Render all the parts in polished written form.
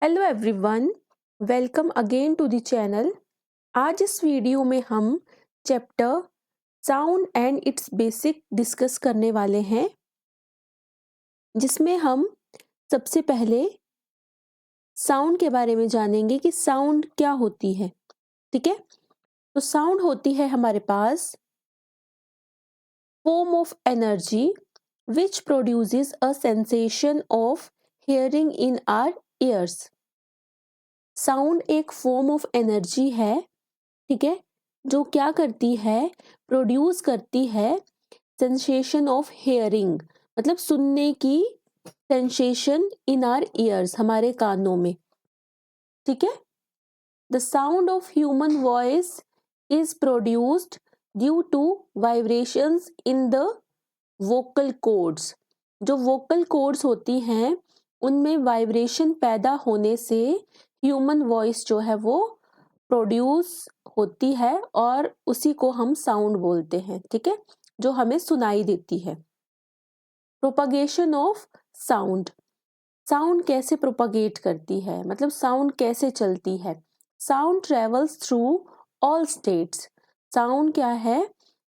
Hello everyone, welcome again to the channel. आज इस video में हम chapter sound and its basic discuss करने वाले हैं, जिसमें हम सबसे पहले साउंड के बारे में जानेंगे कि साउंड क्या होती है। ठीक है, तो साउंड होती है हमारे पास form of energy which produces a sensation of hearing in our ears. Sound एक फॉर्म ऑफ एनर्जी है, ठीक है, जो क्या करती है, प्रोड्यूस करती है सेंसेशन ऑफ हेयरिंग, मतलब सुनने की सेंसेशन इन आर ईयर्स, हमारे कानों में। ठीक है, the sound of human voice is produced due to vibrations in the vocal cords. जो वोकल कॉर्ड्स होती हैं उनमें वाइब्रेशन पैदा होने से ह्यूमन वॉइस जो है वो प्रोड्यूस होती है और उसी को हम साउंड बोलते हैं। ठीक है, जो हमें सुनाई देती है। प्रोपगेशन ऑफ साउंड, साउंड कैसे प्रोपगेट करती है, मतलब साउंड कैसे चलती है। Sound travels through all states. Sound क्या है,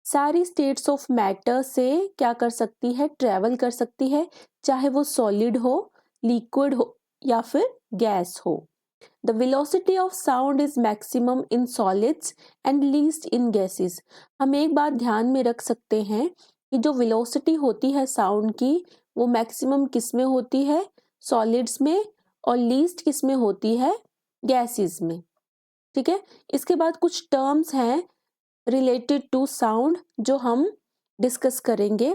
सारी स्टेट्स ऑफ मैटर से क्या कर सकती है, ट्रेवल कर सकती है, चाहे वो सॉलिड हो, लिक्विड हो या फिर गैस हो। The velocity of sound is maximum in solids and least in gases। हम एक बात ध्यान में रख सकते हैं कि जो velocity होती है साउंड की, वो मैक्सिमम किस में होती है, सॉलिड्स में, और लीस्ट किस में होती है, गैसेस में। ठीक है, इसके बाद कुछ टर्म्स हैं रिलेटेड टू साउंड जो हम डिस्कस करेंगे।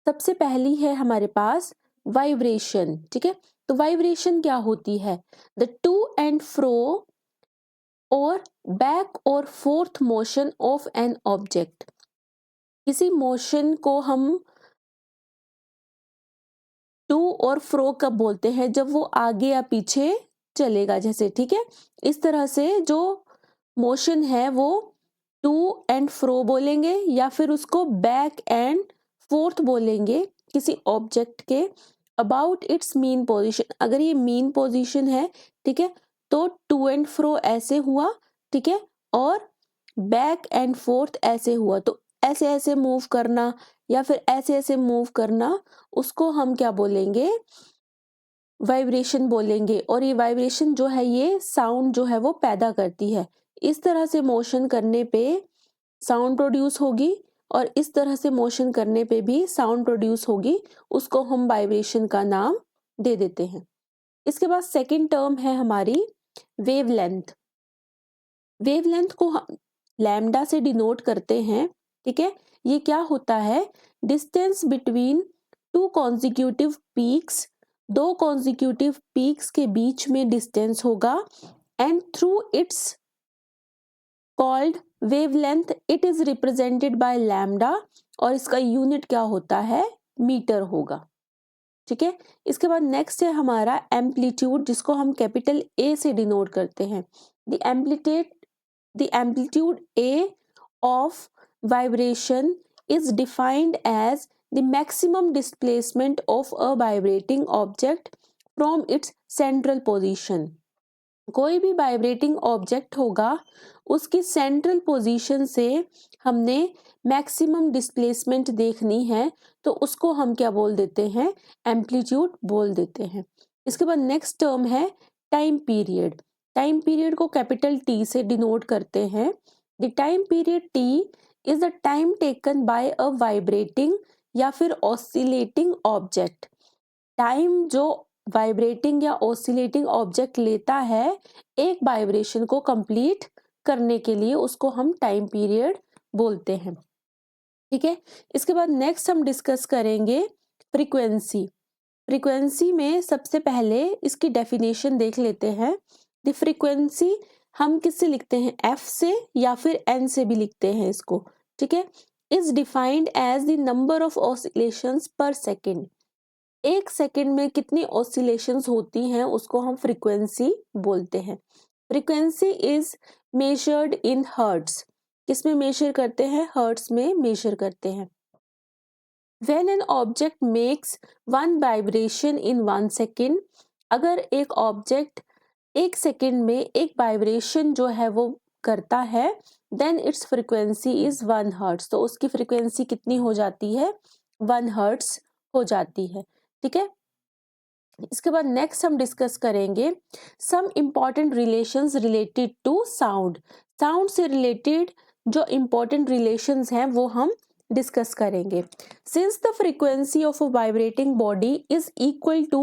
सबसे पहली है हमारे पास वाइब्रेशन। ठीक है, तो वाइब्रेशन क्या होती है, द टू एंड फ्रो और बैक और fourth motion of an object. किसी मोशन को हम टू और फ्रो कब बोलते हैं, जब वो आगे या पीछे चलेगा, जैसे। ठीक है, इस तरह से जो मोशन है वो टू एंड फ्रो बोलेंगे या फिर उसको बैक एंड फोर्थ बोलेंगे किसी ऑब्जेक्ट के अबाउट इट्स मीन पोजीशन। अगर ये मीन पोजीशन है, ठीक है, तो टू एंड फ्रो ऐसे हुआ, ठीक है, और बैक एंड फोर्थ ऐसे हुआ, तो ऐसे ऐसे मूव करना या फिर ऐसे ऐसे मूव करना, उसको हम क्या बोलेंगे, वाइब्रेशन बोलेंगे। और ये वाइब्रेशन जो है ये साउंड जो है वो पैदा करती है। इस तरह से मोशन करने पे साउंड प्रोड्यूस होगी और इस तरह से मोशन करने पे भी साउंड प्रोड्यूस होगी, उसको हम वाइब्रेशन का नाम दे देते हैं। इसके बाद सेकंड टर्म है हमारी वेवलेंथ। वेवलेंथ को हम लैम्डा से डिनोट करते हैं। ठीक है, ये क्या होता है, distance between two consecutive peaks, दो कॉन्जिक्यूटिव पीक्स के बीच में डिस्टेंस होगा, and through it's called wavelength, it is represented by lambda, और इसका यूनिट क्या होता है, मीटर होगा। ठीक है, इसके बाद नेक्स्ट है हमारा एम्पलीट्यूड, जिसको हम कैपिटल ए से डिनोट करते हैं। The amplitude A of vibration is defined as the maximum displacement of a vibrating object from its central position। कोई भी वाइब्रेटिंग ऑब्जेक्ट होगा, उसकी सेंट्रल पोजीशन से हमने मैक्सिमम डिस्प्लेसमेंट देखनी है, तो उसको हम क्या बोल देते हैं, एम्पलीट्यूड बोल देते हैं। इसके बाद नेक्स्ट टर्म है टाइम पीरियड। टाइम पीरियड को कैपिटल टी से डिनोट करते हैं। The time period T is the time taken by a vibrating या फिर ऑसिलेटिंग ऑब्जेक्ट। टाइम जो वाइब्रेटिंग या ऑसिलेटिंग ऑब्जेक्ट लेता है एक वाइब्रेशन को कंप्लीट करने के लिए, उसको हम टाइम पीरियड बोलते हैं। ठीक है, इसके बाद नेक्स्ट हम डिस्कस करेंगे फ्रीक्वेंसी। फ्रीक्वेंसी में सबसे पहले इसकी डेफिनेशन देख लेते हैं। द फ्रीक्वेंसी हम किससे लिखते हैं, एफ से या फिर एन से भी लिखते हैं इसको। ठीक है, is defined as the number of oscillations per second. एक सेकेंड में कितनी ऑसिलेशंस होती हैं उसको हम फ्रीक्वेंसी बोलते हैं। Frequency is measured in hertz. किसमें मेजर करते हैं, हर्ट्स में मेजर करते हैं। When an object makes one vibration in 1 second, अगर एक ऑब्जेक्ट 1 सेकेंड में एक वाइब्रेशन जो है वो करता है, then its frequency is 1 hertz. तो उसकी फ्रीक्वेंसी कितनी हो जाती है? 1 हर्ट्स हो जाती है। ठीक है, इसके बाद नेक्स्ट हम डिस्कस करेंगे some important relations related to sound. Sound से रिलेटेड जो इम्पॉर्टेंट रिलेशंस हैं वो हम डिस्कस करेंगे। Since the frequency of a vibrating body is equal to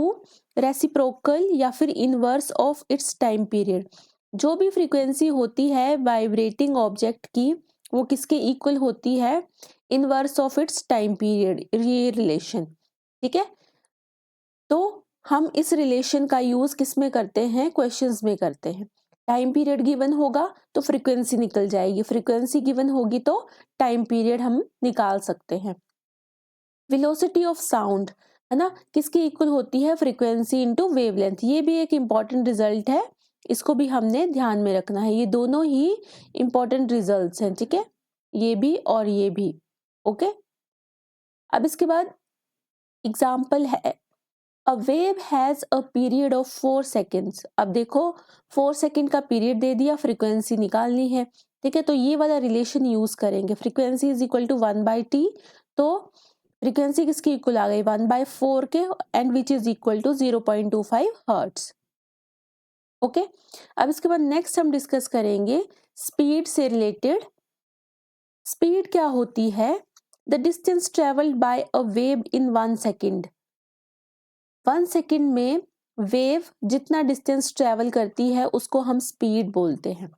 reciprocal या फिर inverse of its time period, जो भी फ्रीक्वेंसी होती है वाइब्रेटिंग ऑब्जेक्ट की वो किसके इक्वल होती है? Inverse of its time period, ये रिलेशन। ठीक है, तो हम इस रिलेशन का यूज किस में करते हैं? क्वेश्चंस में करते हैं। टाइम पीरियड गिवन होगा तो फ्रीक्वेंसी निकल जाएगी, फ्रीक्वेंसी गिवन होगी तो टाइम पीरियड हम निकाल सकते हैं। वेलोसिटी ऑफ साउंड है ना, किसकी इक्वल होती है? Frequency into wavelength. ये भी एक इंपॉर्टेंट रिजल्ट है, इसको भी हमने ध्यान में रखना है। ये दोनों ही इंपॉर्टेंट रिजल्ट्स हैं। ठीक है, ये भी और ये भी। ओके, अब इसके बाद एग्जाम्पल है A wave has a period of 4 seconds। अब देखो 4 सेकेंड का पीरियड दे दिया, फ्रीक्वेंसी निकालनी है। ठीक है, तो ये वाला रिलेशन यूज करेंगे। Frequency is equal to 1/t, तो फ्रीक्वेंसी किसकी इक्वल आ गई? 1/4 के, and which is equal to 0.25 hertz. Okay, अब इसके बाद नेक्स्ट हम डिस्कस करेंगे स्पीड से रिलेटेड। स्पीड क्या होती है? The distance travelled by a wave in 1 second. 1 second में वेव जितना डिस्टेंस ट्रेवल करती है उसको हम स्पीड बोलते हैं।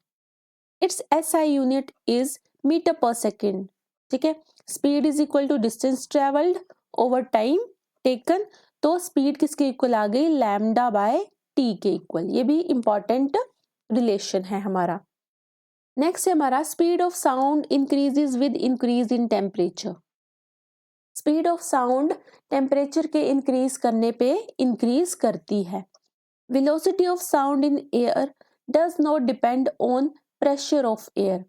Its SI unit is metre per second. ठीक है, speed is equal to distance travelled over time taken, तो स्पीड किसके इक्वल आ गई? लैम्डा बाय टी के इक्वल। ये भी इंपॉर्टेंट रिलेशन है हमारा। नेक्स्ट है हमारा speed of sound increases with increase in temperature. Speed of sound temperature के इंक्रीज करने पे इंक्रीज करती है। Velocity of sound in air does not depend on pressure of air.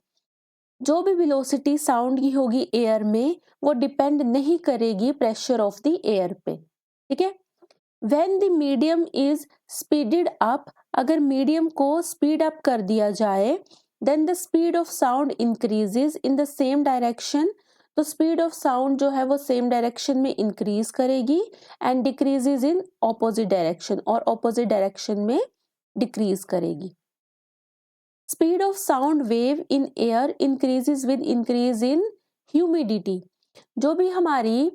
जो भी वेलोसिटी साउंड की होगी एयर में वो डिपेंड नहीं करेगी प्रेशर ऑफ द एयर पे। ठीक है, when the medium is speeded up, अगर मीडियम को स्पीड अप कर दिया जाए, then the speed of sound increases in the same direction. तो स्पीड ऑफ साउंड जो है वो सेम डायरेक्शन में इंक्रीज करेगी and decreases in opposite direction, और ऑपोजिट डायरेक्शन में डिक्रीज करेगी। Speed of sound wave in air increases with increase in humidity. जो भी हमारी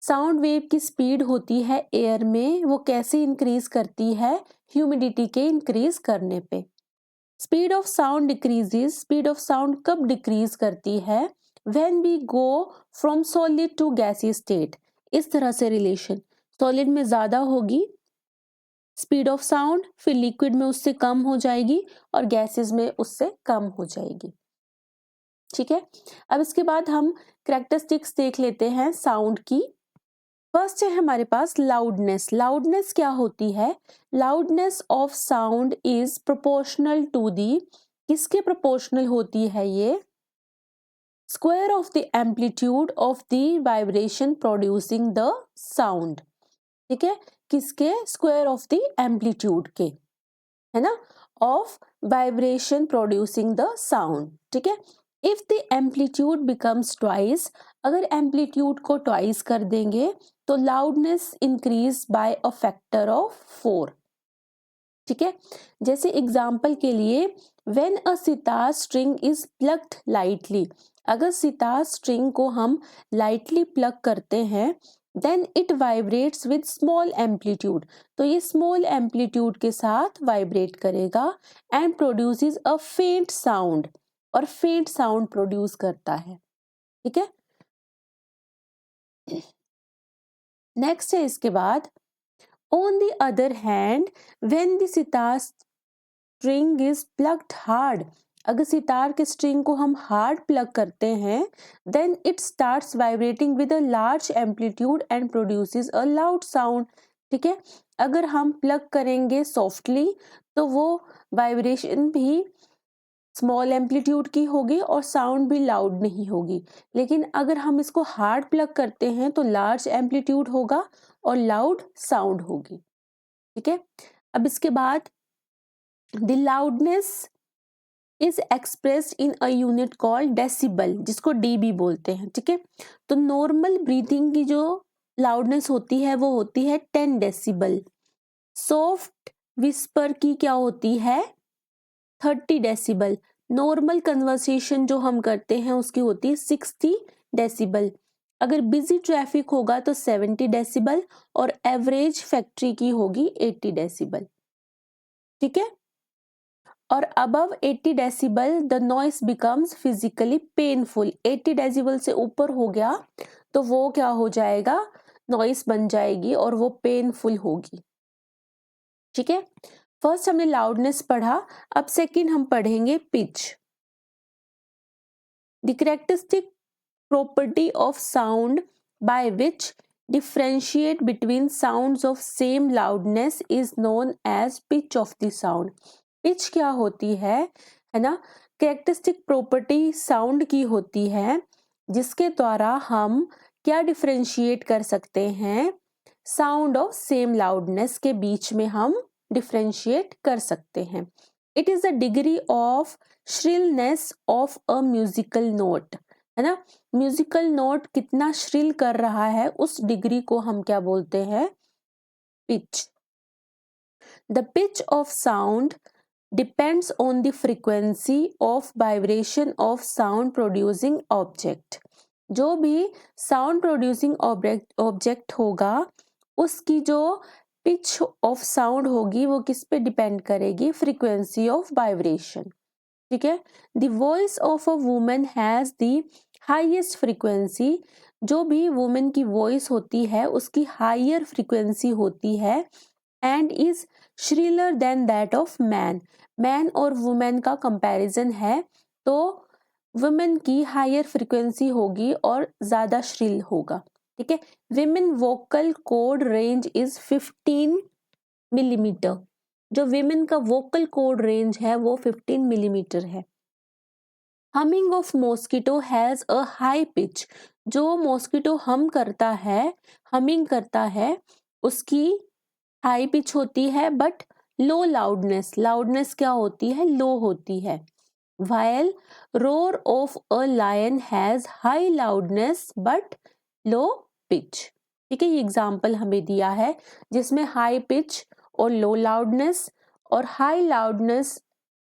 साउंड वेव की स्पीड होती है एयर में वो कैसे इंक्रीज करती है? ह्यूमिडिटी के इंक्रीज करने पे। Speed of sound decreases, speed of sound कब डिक्रीज करती है? When we go from solid to gaseous state। इस तरह से रिलेशन, सॉलिड में ज्यादा होगी स्पीड ऑफ साउंड, फिर लिक्विड में उससे कम हो जाएगी और गैसेस में उससे कम हो जाएगी। ठीक है, अब इसके बाद हम कैरेक्टरिस्टिक्स देख लेते हैं साउंड की। फर्स्ट है हमारे पास लाउडनेस। लाउडनेस क्या होती है? Loudness of sound is proportional to the, किसके प्रोपोर्शनल होती है ये? Square of the amplitude of the vibration producing the sound. ठीक है, किसके? स्क्वायर ऑफ द एम्पलीट्यूड के, है ना, of vibration producing the sound. ठीक है, if the amplitude becomes twice, अगर एम्पलीट्यूड को ट्वाइस कर देंगे तो loudness increase by a factor of 4। ठीक है, जैसे एग्जाम्पल के लिए when a sitar string is plugged lightly, अगर सितार स्ट्रिंग को हम लाइटली प्लग करते हैं, then it vibrates with small amplitude, तो ये स्मॉल एम्पलीट्यूड के साथ वाइब्रेट करेगा एंड प्रोड्यूसेस अ फेंट साउंड, और फेंट साउंड प्रोड्यूस करता है। ठीक है, नेक्स्ट है इसके बाद on the other hand when the sitar string is plugged hard, अगर सितार के स्ट्रिंग को हम हार्ड प्लग करते हैं, then it starts vibrating with a large amplitude and produces a loud sound. ठीक है, अगर हम प्लग करेंगे सॉफ्टली तो वो वाइब्रेशन भी स्मॉल एम्पलीट्यूड की होगी और साउंड भी लाउड नहीं होगी, लेकिन अगर हम इसको हार्ड प्लग करते हैं तो लार्ज एम्पलीट्यूड होगा और लाउड साउंड होगी। ठीक है, अब इसके बाद the loudness is expressed in a unit called decibel, जिसको डीबी बोलते हैं, ठीक है। तो नॉर्मल ब्रीथिंग की जो लाउडनेस होती है वो होती है 10 डेसिबल। सॉफ्ट विस्पर की क्या होती है 30 डेसिबल। नॉर्मल कन्वर्सेशन जो हम करते हैं उसकी होती है 60 डेसिबल। अगर बिजी ट्रैफिक होगा तो 70 डेसिबल और एवरेज फैक्ट्री की होगी 80 डेसिबल, ठीक है। और above 80 decibel the noise becomes physically painful. 80 decibel से ऊपर हो गया तो वो क्या हो जाएगा, नॉइस बन जाएगी और वो पेनफुल होगी, ठीक है। फर्स्ट हमने लाउडनेस पढ़ा, अब सेकंड हम पढ़ेंगे pitch. The characteristic property of sound by which differentiate between sounds of same loudness is known as pitch of the sound। pitch क्या होती है ना, कैरेक्टरिस्टिक प्रॉपर्टी साउंड की होती है जिसके द्वारा हम क्या डिफरेंशिएट कर सकते हैं, साउंड ऑफ सेम लाउडनेस के बीच में हम डिफरेंशिएट कर सकते हैं। It is the degree of shrillness of a musical note, है ना। म्यूजिकल नोट कितना श्रिल कर रहा है उस डिग्री को हम क्या बोलते हैं, pitch. The pitch of sound depends on the frequency of vibration of sound producing object. जो भी साउंड प्रोड्यूसिंग ऑब्जेक्ट होगा उसकी जो पिच ऑफ साउंड होगी वो किस पे डिपेंड करेगी, फ्रीक्वेंसी ऑफ वाइब्रेशन, ठीक है। The voice of a woman has the highest frequency. जो भी वुमेन की वॉइस होती है उसकी हायर फ्रीक्वेंसी होती है and is shriller than that of man. Man और वुमेन का कंपैरिजन है तो वुमेन की हायर फ्रीक्वेंसी होगी और ज्यादा श्रिल होगा, ठीक है। Women vocal cord range is 15 millimetre. जो विमेन का वोकल कोड रेंज है वो 15 मिलीमीटर है। Humming of mosquito has a high pitch. जो मॉस्किटो हम करता है, हमिंग करता है, उसकी हाई पिच होती है बट लो लाउडनेस। लाउडनेस क्या होती है, लो होती है। While roar of a lion has high loudness but low pitch, ठीक है। ये एग्जाम्पल हमें दिया है जिसमें हाई पिच और लो लाउडनेस और high loudness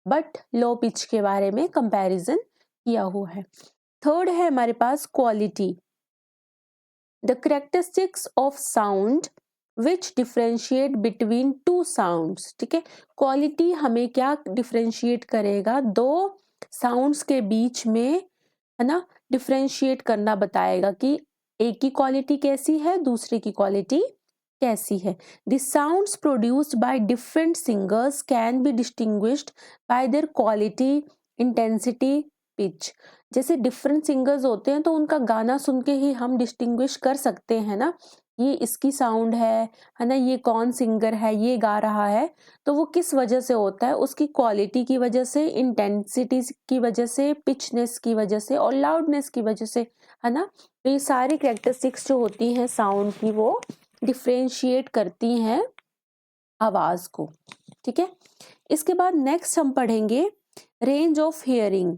but low pitch के बारे में कंपैरिजन किया हुआ है। थर्ड है हमारे पास quality. The characteristics of sound which differentiate between two sounds, ठीक है। क्वालिटी हमें क्या डिफरेंशिएट करेगा, दो साउंड्स के बीच में, है ना, डिफरेंशिएट करना बताएगा कि एक की क्वालिटी कैसी है दूसरे की क्वालिटी कैसी है। The sounds produced by different singers can be distinguished by there quality, intensity, pitch. जैसे डिफरेंट सिंगर्स होते हैं तो उनका गाना सुन के ही हम डिस्टिंग्विश कर सकते हैं ना, ये इसकी साउंड है ना, ये कौन सिंगर है ये गा रहा है। तो वो किस वजह से होता है, उसकी क्वालिटी की वजह से, इंटेंसिटी की वजह से, पिचनेस की वजह से और लाउडनेस की वजह से, है ना। तो ये सारी कैरेक्टरिस्टिक्स जो होती हैं साउंड की वो डिफरेंशिएट करती हैं आवाज को, ठीक है। इसके बाद नेक्स्ट हम पढ़ेंगे रेंज ऑफ हियरिंग,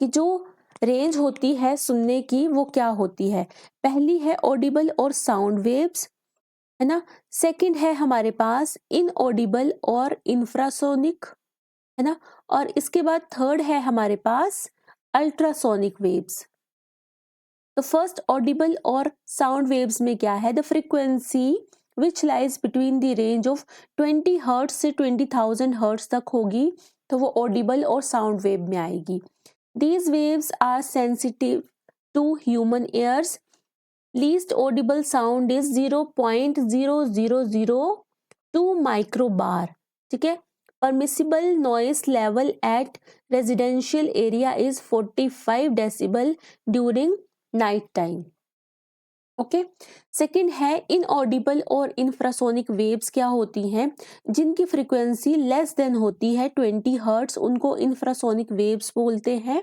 कि जो रेंज होती है सुनने की वो क्या होती है। पहली है ऑडिबल और साउंड वेव्स, है ना। सेकंड है हमारे पास इनऑडिबल और इंफ्रासोनिक, है ना। और इसके बाद थर्ड है हमारे पास अल्ट्रासोनिक वेव्स। तो फर्स्ट ऑडिबल और साउंड वेव्स में क्या है, the frequency which lies between the range of 20 hertz से 20,000 हर्ट्ज तक होगी तो वो ऑडिबल और साउंड वेव में आएगी। These waves are sensitive to human ears. Least audible sound is 0.0002 microbar, ठीक है। Permissible noise level at residential area is 45 decibel during night time. Okay. Second है इनऑडिबल और इंफ्रासोनिक वेव्स क्या होती हैं, जिनकी फ्रीक्वेंसी लेस देन होती है 20 हर्ट्ज, उनको इंफ्रासोनिक वेव्स बोलते हैं।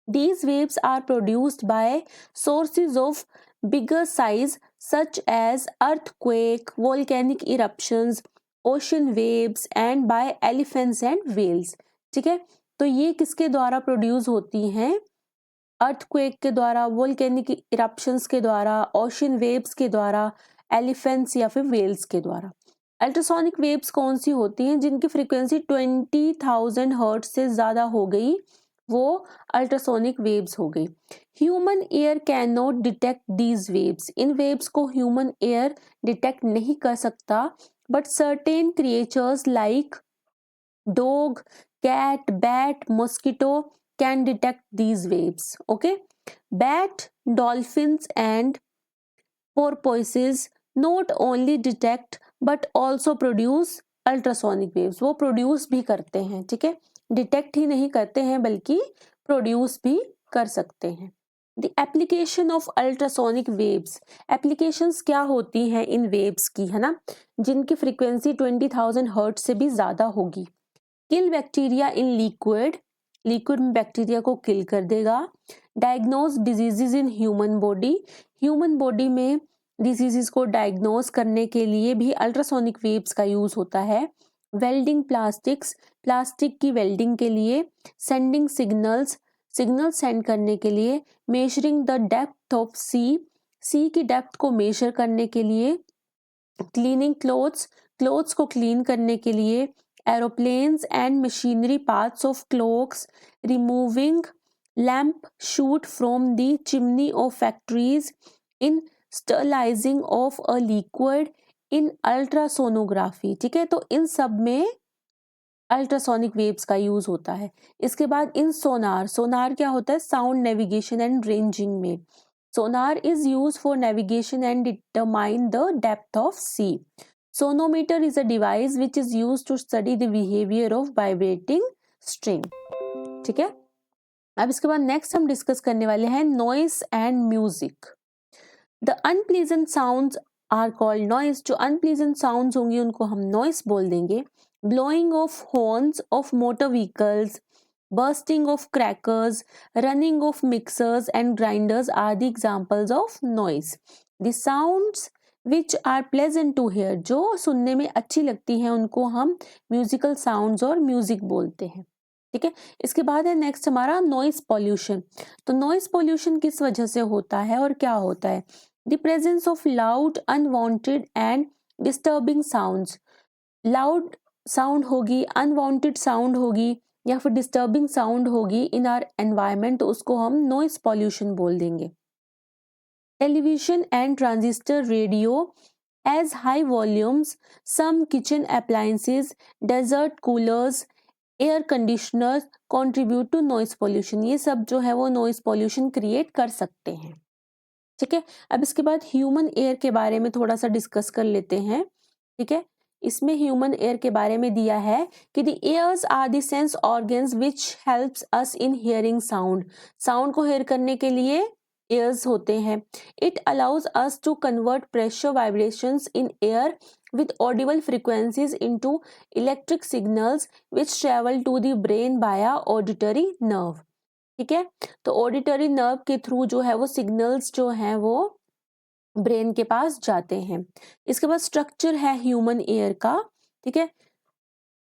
These waves are produced by sources of bigger size such as earthquake, volcanic eruptions, ocean waves and by elephants and whales. ठीक है, तो ये किसके द्वारा प्रोड्यूस होती हैं? अर्थक्वेक के द्वारा, वोल्केनिक इरप्शंस के द्वारा, ओशन वेव्स के द्वारा, एलिफेंट्स या फिर व्हेल्स के द्वारा। अल्ट्रासोनिक वेव्स कौन सी होती हैं? जिनकी फ्रीक्वेंसी 20,000 हर्ट्ज से ज़्यादा हो गई, वो अल्ट्रासोनिक वेव्स हो गई। Human air can not detect these waves. In waves को ह्यूमन एयर डिटेक्ट नहीं कर सकता, but certain creatures like dog, cat, bat, mosquito can detect these waves. Okay, bat, dolphins and porpoises not only detect but also produce ultrasonic waves. वो produce भी करते हैं। ठीक है, डिटेक्ट ही नहीं करते हैं बल्कि प्रोड्यूस भी कर सकते हैं। The application of ultrasonic waves, applications क्या होती हैं इन वेव्स की, है ना, जिनकी फ्रीक्वेंसी 20,000 हर्ट्ज से भी ज़्यादा होगी। Kill bacteria in liquid, liquid में बैक्टीरिया को किल कर देगा। Diagnose diseases in human body, human body में डिजीजेस को डायग्नोज करने के लिए भी अल्ट्रासोनिक वेव्स का यूज होता है। वेल्डिंग प्लास्टिक्स, प्लास्टिक की वेल्डिंग के लिए। सेंडिंग सिग्नल्स, सिग्नल सेंड करने के लिए। मेजरिंग द डेप्थ ऑफ सी, सी की डेप्थ को मेजर करने के लिए। क्लीनिंग क्लोथ्स, क्लोथ्स को क्लीन करने के लिए। Aeroplanes and machinery parts of clocks, removing lamp shoot from the chimney of factories, in sterilizing of a liquid, in ultrasonography। ठीक है, तो इन सब में अल्ट्रासोनिक वेव्स का यूज होता है। इसके बाद इन सोनार, सोनार क्या होता है? साउंड नेविगेशन एंड रेंजिंग में। Sonar is use for navigation and determine the depth of sea. Sonometer is a device which is used to study the behavior of vibrating string। ठीक है, अब इसके बाद नेक्स्ट हम डिस्कस करने वाले हैं noise and music. The unpleasant sounds are called noise. जो अनप्लीजेंट साउंड्स होंगी उनको हम नॉइस बोल देंगे। Blowing of horns of motor vehicles, bursting of crackers, running of mixers and grinders are the examples of noise। The sounds which are pleasant to hear, जो सुनने में अच्छी लगती हैं उनको हम म्यूजिकल साउंड्स और म्यूजिक बोलते हैं। ठीक है, इसके बाद है नेक्स्ट हमारा नॉइस पॉल्यूशन। तो नॉइस पॉल्यूशन किस वजह से होता है और क्या होता है? The presence of loud, unwanted and disturbing sounds. Loud sound होगी, अनवांटेड साउंड होगी या फिर डिस्टर्बिंग साउंड होगी इन आवर एनवायरनमेंट, तो उसको हम नॉइस पॉल्यूशन बोल देंगे। Television and transistor radio as high volumes, some kitchen appliances, desert coolers, air conditioners contribute to noise pollution. ये सब जो है वो नॉइस पॉल्यूशन क्रिएट कर सकते हैं। ठीक है, अब इसके बाद ह्यूमन एयर के बारे में थोड़ा सा डिस्कस कर लेते हैं। ठीक है, इसमें ह्यूमन एयर के बारे में दिया है कि the ears are the sense organs which helps us in hearing sound. Sound को हेयर करने के लिए एयर्स होते हैं। It allows us to convert pressure vibrations in air with audible frequencies into electric signals which travel to the brain via auditory nerve। ठीक है, तो auditory nerve के थ्रू जो है वो सिग्नल्स जो हैं वो ब्रेन के पास जाते हैं। इसके बाद स्ट्रक्चर है ह्यूमन एयर का। ठीक है,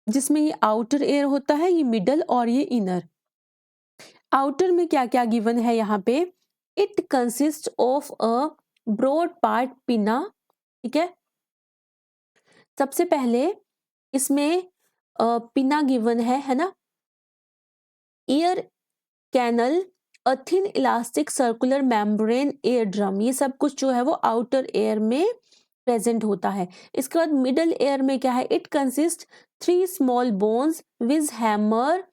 जिसमें ये आउटर एयर होता है, ये मिडल और ये इनर। आउटर में क्या क्या गिवन है यहाँ पे? It consist of a broad part pinna. ठीक है, सबसे पहले इसमें पिना गिवन है ना। Ear canal, a thin elastic circular membrane, ear drum, ये सब कुछ जो है वो आउटर एयर में प्रेजेंट होता है। इसके बाद मिडल एयर में क्या है? It consist 3 small bones with hammer,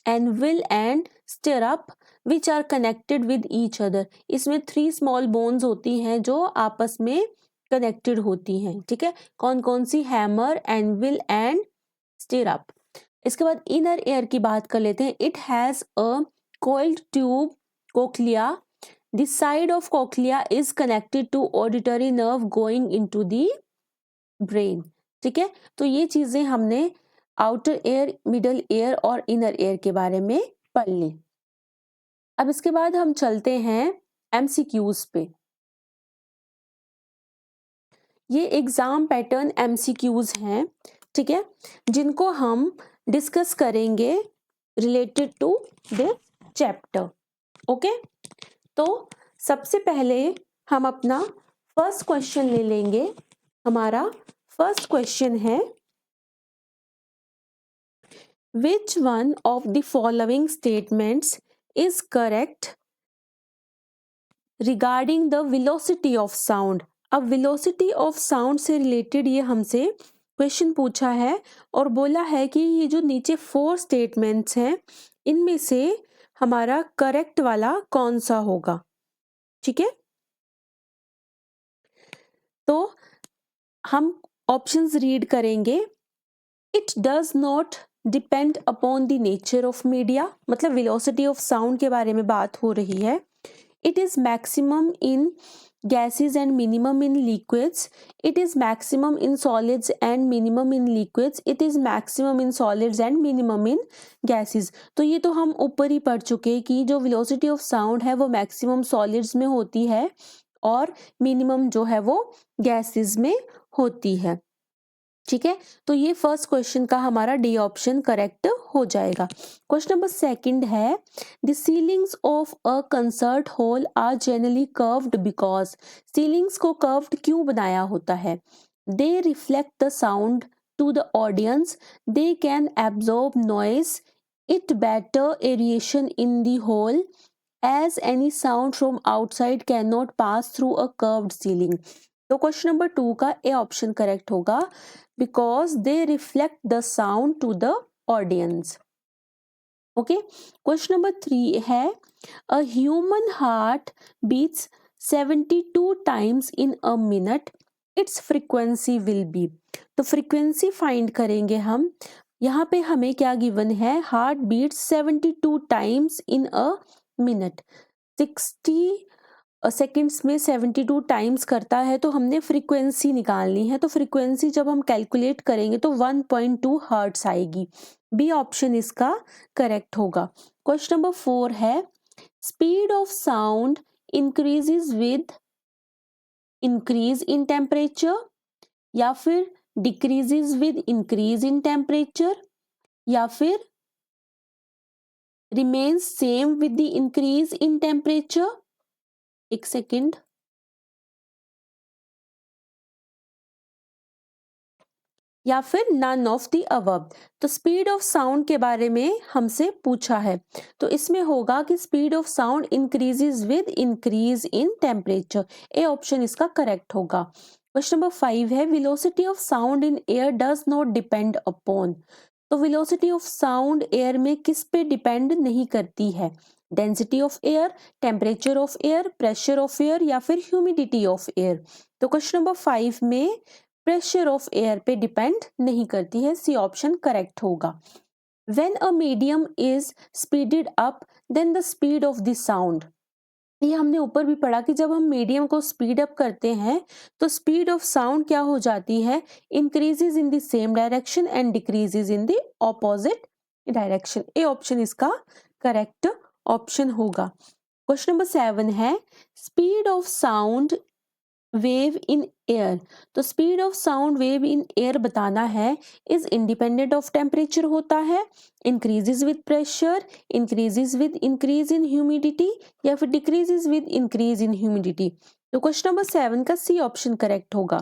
anvil and stirrup which are connected with each other. इसमें 3 स्मॉल बोन्स होती हैं जो आपस में कनेक्टेड होती हैं। ठीक है, कौन कौन सी? Hammer, anvil and stirrup. इसके बाद इनर एयर की बात कर लेते हैं। It has a coiled tube cochlea, the side of cochlea is connected to auditory nerve going into the brain। ठीक है, तो ये चीजें हमने आउटर एयर, मिडल एयर और इनर एयर के बारे में पढ़ ली। अब इसके बाद हम चलते हैं एमसीक्यूज पे। ये एग्जाम पैटर्न एमसीक्यूज हैं। ठीक है, जिनको हम डिस्कस करेंगे related to this chapter. Okay, तो सबसे पहले हम अपना फर्स्ट क्वेश्चन ले लेंगे। हमारा फर्स्ट क्वेश्चन है, which one of the following statements is correct regarding the velocity of sound. अब वेलोसिटी ऑफ साउंड से रिलेटेड ये हमसे क्वेश्चन पूछा है और बोला है कि ये जो नीचे 4 स्टेटमेंट्स हैं इनमें से हमारा करेक्ट वाला कौन सा होगा। ठीक है, तो हम ऑप्शंस रीड करेंगे। It does not depend upon the nature of media, मतलब वेलोसिटी ऑफ साउंड के बारे में बात हो रही है। It is maximum in gases and minimum in liquids. It is maximum in solids and minimum in liquids. It is maximum in solids and minimum in gases. तो ये तो हम ऊपर ही पढ़ चुके कि जो velocity of sound है वो maximum solids में होती है और minimum जो है वो gases में होती है। ठीक है, तो ये फर्स्ट क्वेश्चन का हमारा डी ऑप्शन करेक्ट हो जाएगा। क्वेश्चन नंबर सेकंड है, the ceilings of a concert hall are generally curved because. Ceilings को कर्व्ड क्यों बनाया होता है? They reflect the sound to the audience, they can absorb noise, it better aeration in the hall, as any sound from outside cannot pass through a curved ceiling। तो question number 2 का A option correct होगा, because they reflect the sound to the audience। okay, question number 3 है, a human heart beats 72 times in a minute, its frequency will be। तो frequency find करेंगे हम। यहाँ पे हमें क्या गिवन है, heart beat 72 times in a minute, 60 seconds में 72 टाइम्स करता है, तो हमने फ्रीक्वेंसी निकालनी है। तो फ्रीक्वेंसी जब हम कैलकुलेट करेंगे तो 1.2 हर्ट्स आएगी। बी ऑप्शन इसका करेक्ट होगा। क्वेश्चन नंबर 4 है, speed of sound increases with increase in temperature, या फिर decreases with increase in temperature, या फिर remains same with the increase in temperature. एक सेकेंड, या फिर नन ऑफ द अबव। तो स्पीड ऑफ साउंड के बारे में हमसे पूछा है, तो इसमें होगा कि speed of sound increases with increase in temperature. A option इसका करेक्ट होगा। क्वेश्चन नंबर 5 है, velocity of sound in air does not depend upon. तो वेलोसिटी ऑफ साउंड एयर में किस पे डिपेंड नहीं करती है? Density of air, temperature of air, pressure of air, या फिर ह्यूमिडिटी ऑफ एयर। तो क्वेश्चन नंबर 5 में प्रेशर ऑफ एयर पे डिपेंड नहीं करती है, सी ऑप्शन करेक्ट होगा। When a medium is speeded up then the speed of the sound. ये हमने ऊपर भी पढ़ा कि जब हम मीडियम को स्पीड अप करते हैं तो स्पीड ऑफ साउंड क्या हो जाती है, increases in the same direction and decreases in the opposite direction. A option इसका करेक्ट ऑप्शन होगा। क्वेश्चन नंबर 7 है, speed of sound wave in air. तो speed of sound wave in air बताना है, इज इंडिपेंडेंट ऑफ टेम्परेचर होता है, increases with pressure, increases with increase in humidity, या फिर decreases with increase in humidity. तो question number 7 का C option correct होगा।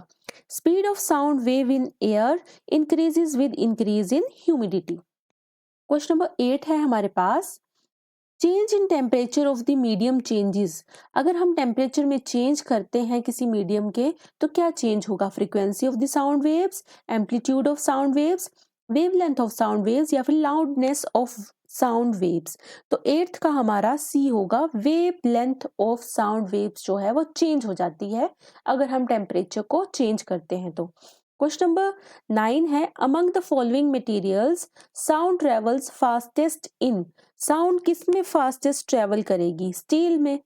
Speed of sound wave in air increases with increase in humidity. Question number 8 है हमारे पास, change in temperature of the medium changes. अगर हम टेम्परेचर में change करते हैं किसी मीडियम के तो क्या चेंज होगा? Frequency of the sound waves, amplitude of sound waves, wavelength of sound waves, या फिर लाउडनेस ऑफ साउंड वेव्स। तो 8th का हमारा सी होगा, वेवलेंथ ऑफ साउंड वेव्स जो है वो चेंज हो जाती है अगर हम टेम्परेचर को चेंज करते हैं तो। क्वेश्चन नंबर 9 है, among the following materials sound travels fastest in. Sound किस में फास्टेस्ट ट्रेवल करेगी? स्टील में।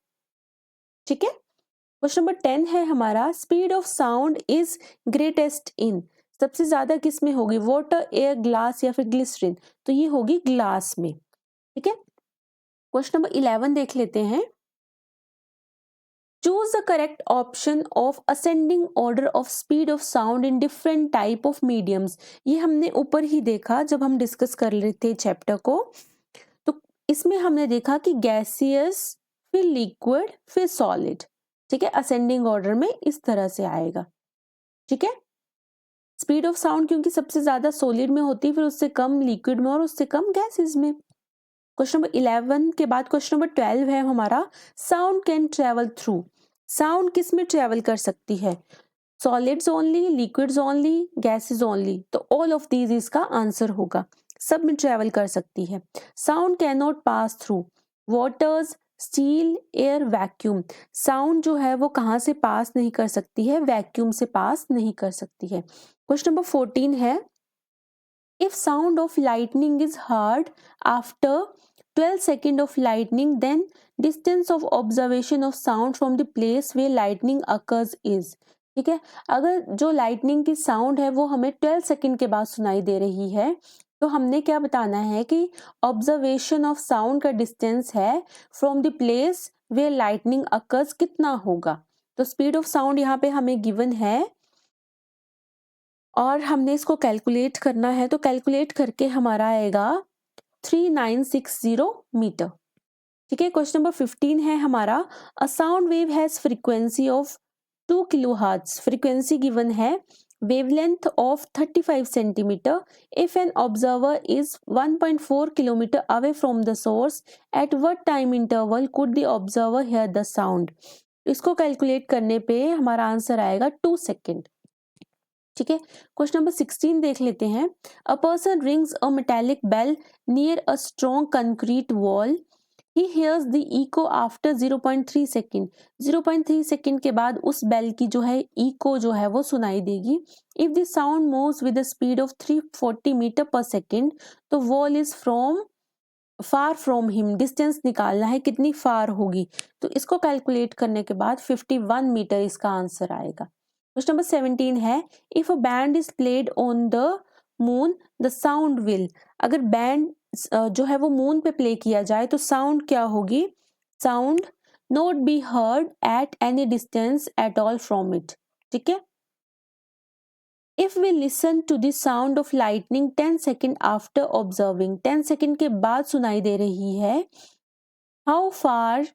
ठीक है। क्वेश्चन नंबर 10 है हमारा, speed of sound is greatest इन। सबसे ज्यादा किस में होगी? वाटर, एयर, ग्लास, या फिर ग्लिसरीन। तो ये होगी ग्लास में। ठीक है। क्वेश्चन नंबर 11 देख लेते हैं, Choose the correct option of ascending order of speed of sound in different type of mediums. ये हमने ऊपर ही देखा जब हम डिस्कस कर रहे थे चैप्टर को, तो इसमें हमने देखा कि गैसियस, फिर लिक्विड, फिर सॉलिड, ठीक है, असेंडिंग ऑर्डर में इस तरह से आएगा, ठीक है। स्पीड ऑफ साउंड क्योंकि सबसे ज्यादा सॉलिड में होती है, फिर उससे कम लिक्विड में और उससे कम गैसेस में। क्वेश्चन नंबर 11 के बाद क्वेश्चन नंबर 12 है हमारा, sound can travel through. Sound किस में ट्रेवल कर सकती है? Solids only, liquids only, gases only? तो ऑल ऑफ दीज इसका आंसर होगा, सब में ट्रेवल कर सकती है। Sound can not pass through waters, steel, air, vacuum. Sound जो है वो कहाँ से पास नहीं कर सकती है? वैक्यूम से पास नहीं कर सकती है। क्वेश्चन नंबर 14 है, if sound of lightning is heard after 12 second of lightning, then distance of observation of sound from the place where lightning occurs is. ठीक है, अगर जो लाइटनिंग की साउंड है वो हमें 12 सेकेंड के बाद सुनाई दे रही है, तो हमने क्या बताना है कि ऑब्जर्वेशन ऑफ साउंड का डिस्टेंस है from the place where lightning occurs कितना होगा। तो स्पीड ऑफ साउंड यहाँ पे हमें गिवन है और हमने इसको कैलकुलेट करना है, तो कैलकुलेट करके हमारा आएगा 3960 मीटर। ठीक है, क्वेश्चन नंबर 15 है हमारा, a sound wave has frequency of 2 kilohertz. Frequency given है, wavelength of 35 centimeter. If an observer is 1.4 kilometer away from the source, at what time interval could the observer hear the sound? इसको calculate करने पे हमारा answer आएगा 2 second. ठीक है, question number 16 देख लेते हैं, a person rings a metallic bell near a strong concrete wall, he hears the echo after 0.3 second. 0.3 second के बाद उस बेल की जो है इको जो है वो सुनाई देगी। If the sound moves with the speed of 340 metre per second, तो wall is from far from him. Distance निकालना है कितनी फार होगी, तो इसको कैलकुलेट करने के बाद 51 मीटर इसका आंसर आएगा। क्वेश्चन नंबर 17 है, if a band is played on the moon the sound will. अगर बैंड जो है वो मून पे प्ले किया जाए तो साउंड क्या होगी? Sound not be heard at any distance at all from it. ठीक है, if we listen to the sound of lightning 10 second after observing, 10 second के बाद सुनाई दे रही है, how far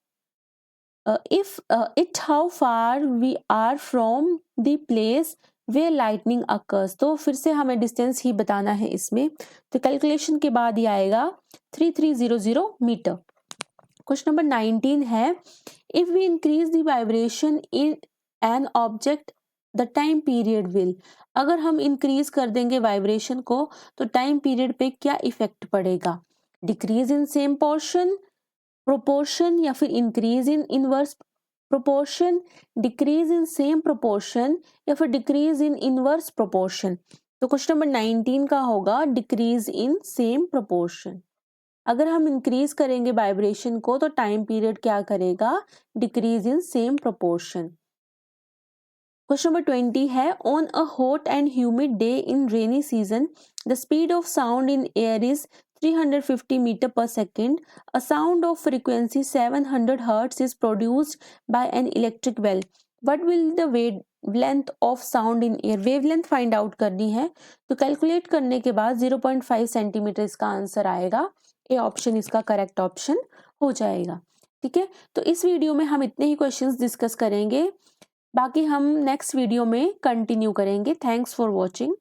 how far we are from the place where lightning occurs. तो फिर से हमें डिस्टेंस ही बताना है इसमें, तो कैलकुलेशन के बाद ये आएगा 3300 मीटर। क्वेश्चन नंबर 19 है, if we increase the vibration in an object the time period will. अगर हम इंक्रीज कर देंगे वाइब्रेशन को तो टाइम पीरियड पे क्या इफेक्ट पड़ेगा? Decrease in same portion proportion या फिर increase in inverse proportion, decrease in same proportion या फिर डिक्रीज इन इनवर्स प्रोपोर्शन। तो क्वेश्चन नंबर 19 का होगा डिक्रीज इन सेम प्रोपोर्शन। अगर हम इंक्रीज करेंगे वाइब्रेशन को तो टाइम पीरियड क्या करेगा? Decrease in same proportion. Question number 20 है, on a hot and humid day in rainy season the speed of sound in air is 350 meter per second. A sound of frequency 700 hertz is produced by an electric bell. What will the wavelength of sound in air? Wavelength find out करनी है, तो calculate करने के बाद 0.5 centimetre इसका answer आएगा। ए option इसका correct option हो जाएगा। ठीक है, तो इस वीडियो में हम इतने ही क्वेश्चंस डिस्कस करेंगे, बाकी हम नेक्स्ट वीडियो में कंटिन्यू करेंगे। Thanks for watching.